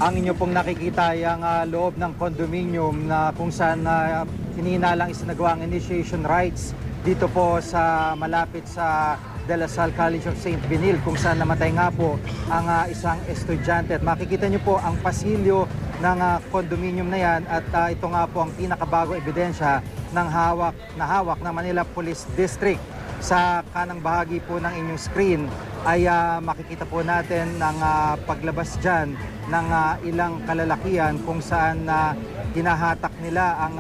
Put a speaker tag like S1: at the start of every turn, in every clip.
S1: Ang inyo pong nakikita ay ang loob ng condominium na kung saan hinihinalang isinagawa ang initiation rites dito po sa malapit sa De La Salle College of St. Benil kung saan namatay nga po ang isang estudyante. At makikita nyo po ang pasilyo ng condominium na yan at ito nga po ang pinakabago ebidensya ng hawak ng Manila Police District. Sa kanang bahagi po ng inyong screen ay makikita po natin ang paglabas dyan ng ilang kalalakihan kung saan hinahatak nila ang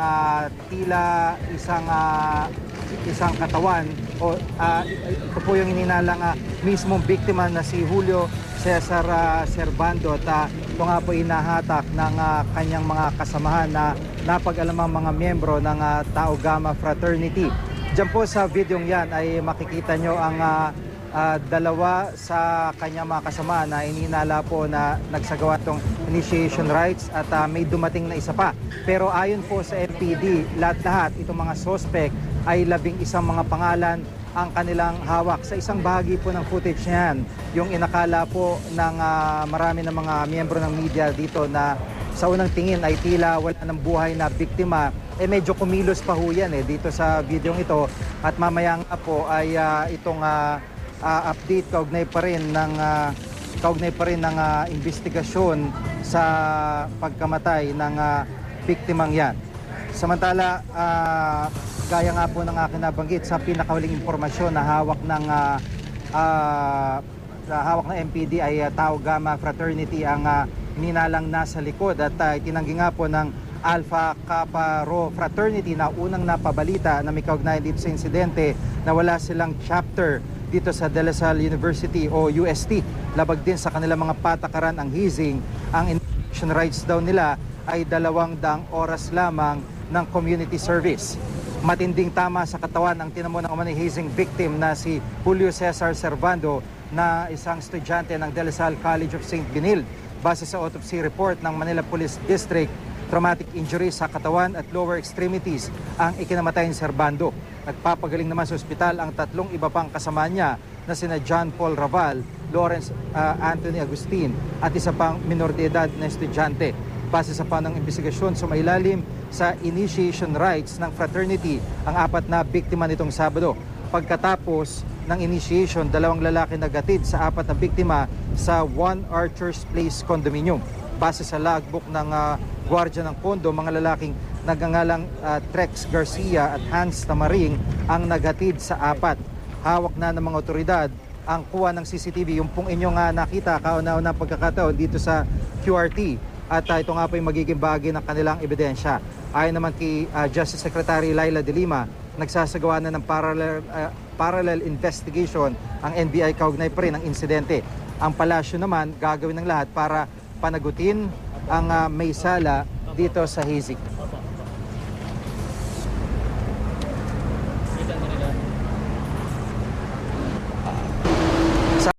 S1: tila isang katawan o ito po yung ininalang mismong biktima na si Julio Cesar Servando at ito nga po inahatak ng kanyang mga kasamahan na napag-alamang mga miyembro ng Tau Gamma Fraternity. Diyan po sa videong yan ay makikita nyo ang dalawa sa kanyang mga kasama na ininala po na nagsagawa itong initiation rites at may dumating na isa pa. Pero ayon po sa NPD, lahat-lahat itong mga suspect ay 11 mga pangalan ang kanilang hawak. Sa isang bahagi po ng footage niyan, yung inakala po ng marami ng mga miyembro ng media dito na sa unang tingin ay tila wala ng buhay na biktima, medyo kumilos pa ho yan dito sa videong ito. At mamaya nga po ay itong update kaugnay pa rin ng investigasyon sa pagkamatay ng biktimang yan. Samantala, gaya nga po ng aking nabanggit sa pinakahuling impormasyon na hawak ng MPD ay Tau Gamma Fraternity ang ninalang nasa likod at itinanggi nga po ng Alpha Kappa Rho Fraternity na unang napabalita na may kaugnayan dito sa insidente na wala silang chapter dito sa De La Salle University o UST. Labag din sa kanilang mga patakaran ang hazing. Ang initiation rights daw nila ay 200 oras lamang ng community service. Matinding tama sa katawan ang tinamo ng umano'y hazing victim na si Julio Cesar Servando na isang estudyante ng De La Salle College of St. Benil. Base sa autopsy report ng Manila Police District, traumatic injuries sa katawan at lower extremities ang ikinamatay ni Servando. Nagpapagaling naman sa ospital ang 3 iba pang kasama niya na sina John Paul Raval, Lawrence Anthony Agustin at isa pang minor de edad na estudyante. Base sa panang investigasyon, sumailalim sa initiation rites ng fraternity ang 4 na biktima nitong Sabado. Pagkatapos ng initiation, 2 lalaki nagatid sa 4 na biktima sa One Archer's Place condominium. Base sa logbook ng gwardiya ng kondo, mga lalaking nagngangalang Trex Garcia at Hans Tamaring ang naghatid sa 4. Hawak na ng mga otoridad ang kuha ng CCTV, yung pong inyong nakita kauna-una pagkakataon dito sa QRT. At ito nga po yung magiging bahagi ng kanilang ebidensya. Ayon naman kay Justice Secretary Laila De Lima, nagsasagawa na ng parallel investigation ang NBI kaugnay pa rin ng insidente. Ang palasyo naman gagawin ng lahat para panagutin ang may sala dito sa hazing.